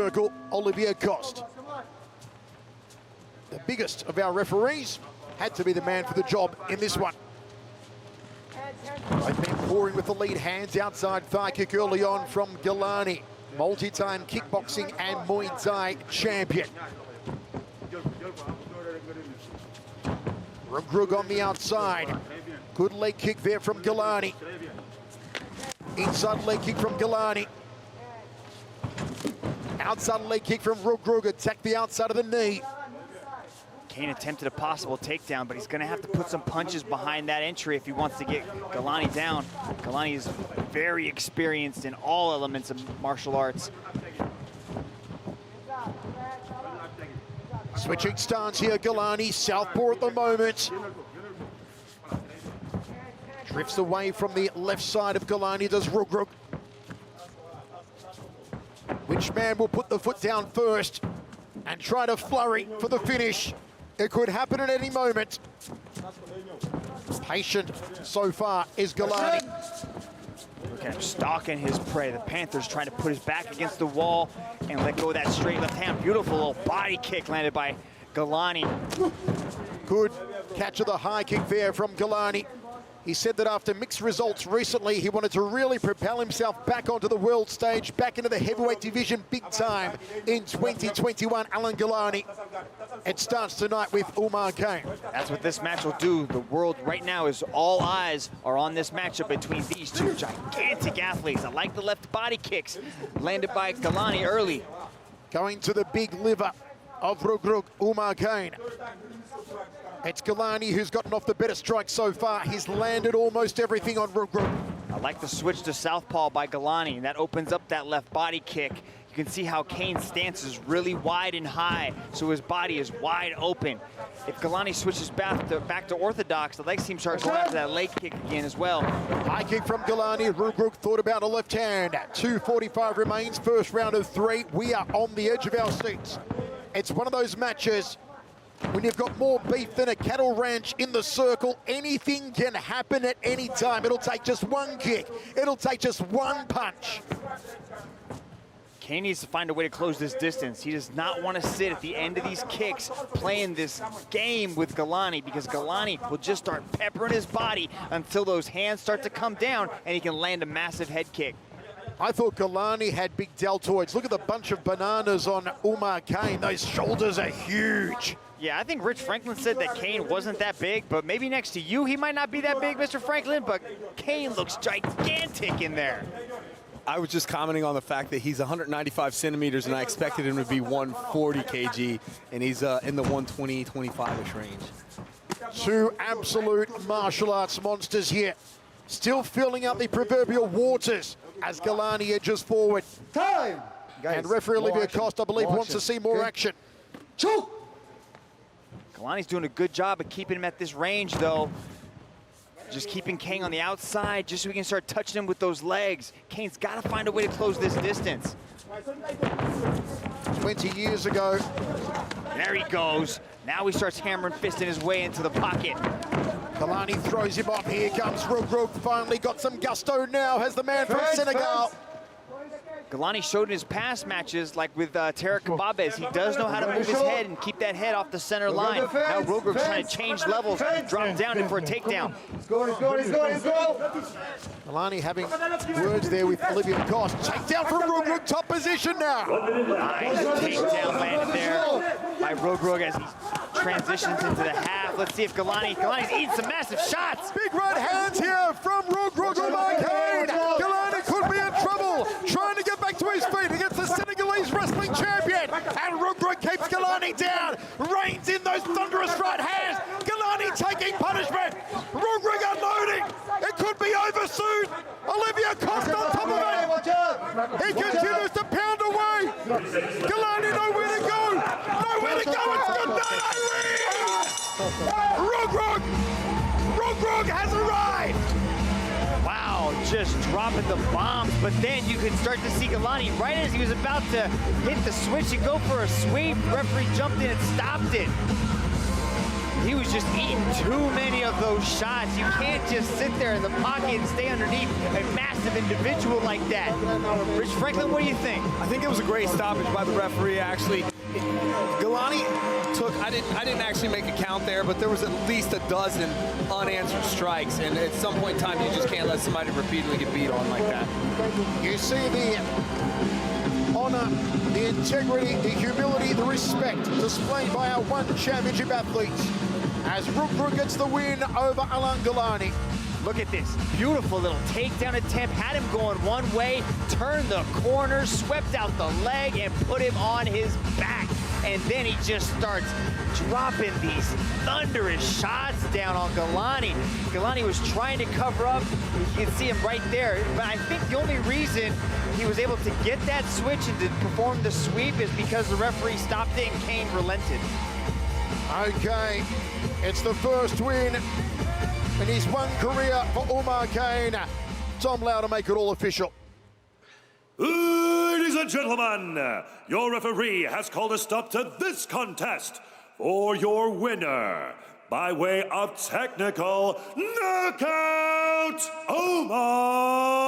Circle, Olivier Coste. The biggest of our referees had to be the man for the job in this one. They've been pouring with the lead hands outside thigh kick early on from Galani. Multi-time kickboxing and Muay Thai champion. Rugrug on the outside. Good leg kick there from Galani. Inside leg kick from Galani. Outside leg kick from Rugrug. Attack the outside of the knee. Kane attempted a possible takedown, but he's going to have to put some punches behind that entry if he wants to get Galani down. Galani is very experienced in all elements of martial arts. Switching stance here, Galani, southpaw at the moment. Drifts away from the left side of Galani, does Rugrug. Which man will put the foot down first and try to flurry for the finish? It could happen at any moment. Patient so far is Galani. Look at him stalking his prey. The Panther's trying to put his back against the wall and let go of that straight left hand. Beautiful little body kick landed by Galani. Good catch of the high kick there from Galani. He said that after mixed results recently, he wanted to really propel himself back onto the world stage, back into the heavyweight division big time in 2021. Alan Galani. It starts tonight with Umar Kane. That's what this match will do. The world right now is all eyes are on this matchup between these two gigantic athletes. I like the left body kicks landed by Galani early. Going to the big liver of Rugrug, Umar Kane. It's Galani who's gotten off the better strike so far. He's landed almost everything on Rugrug. I like the switch to southpaw by Galani, and that opens up that left body kick. You can see how Kane's stance is really wide and high, so his body is wide open. If Galani switches back to orthodox, the legs seem to start going after that leg kick again as well. High kick from Galani. Rugrug thought about a left hand. 2:45 remains, first round of 3. We are on the edge of our seats. It's one of those matches when you've got more beef than a cattle ranch in the circle. Anything can happen at any time. It'll take just one kick. It'll take just one punch. Kane needs to find a way to close this distance. He does not want to sit at the end of these kicks playing this game with Galani, because Galani will just start peppering his body until those hands start to come down and he can land a massive head kick. I thought Galani had big deltoids. Look at the bunch of bananas on Umar Kane. Those shoulders are huge. Yeah, I think Rich Franklin said that Kane wasn't that big, but maybe next to you he might not be that big, Mr. Franklin, but Kane looks gigantic in there. I was just commenting on the fact that he's 195 centimeters and I expected him to be 140 kg, and he's in the 120, 25-ish range. Two absolute martial arts monsters here. Still filling out the proverbial waters as Galani edges forward. Time! Guys, and referee Olivier Coste, I believe, wants to see more action. Choke! Galani's doing a good job of keeping him at this range, though. Just keeping Kane on the outside, just so we can start touching him with those legs. Kane's got to find a way to close this distance. 20 years ago. There he goes. Now he starts hammering fisting his way into the pocket. Galani throws him up. Here comes Rugrug. Finally got some gusto now, has the man from Senegal. Galani showed in his past matches, like with Tarek Kababes, he does know how to move his head and keep that head off the center line. Now Rugrug's trying to change levels, drop down in for a takedown. He's going. Galani having words there with Olivier Coste. Takedown from Rugrug, top position now. Nice takedown landed there by Rugrug as he transitions into the half. Let's see if Galani's eating some massive shots. Big right hands here from Rugrug. Umar Kane. Galani could be in trouble, trying to get back to his feet against the Senegalese wrestling champion. And Rugrug keeps Galani down, reins in those thunderous right hands. Galani taking punishment. Rugrug unloading. It could be over soon. Olivier Coste on top of it. He continues to pound away. Galani nowhere to go. Nowhere to go. It's good night, Rugrug has arrived. Wow, just dropping the bombs, but then you can start to see Galani right as he was about to hit the switch and go for a sweep. Referee jumped in and stopped it. He was just eating too many of those shots. You can't just sit there in the pocket and stay underneath a massive individual like that. Rich Franklin, what do you think? I think it was a great stoppage by the referee, actually. Galani took, I didn't actually make a count there, but there was at least a dozen unanswered strikes, and at some point in time, you just can't let somebody repeatedly get beat on like that. You see the honor, the integrity, the humility, the respect displayed by our one championship athletes as Rugru gets the win over Alan Galani. Look at this beautiful little takedown attempt. Had him going one way, turned the corner, swept out the leg, and put him on his back. And then he just starts dropping these thunderous shots down on Galani. Galani was trying to cover up. You can see him right there. But I think the only reason he was able to get that switch and to perform the sweep is because the referee stopped it and Kane relented. Okay, it's the first win in his one career for Umar Kane. Tom Lau to make it all official. Ladies and gentlemen, your referee has called a stop to this contest for your winner by way of technical knockout, Umar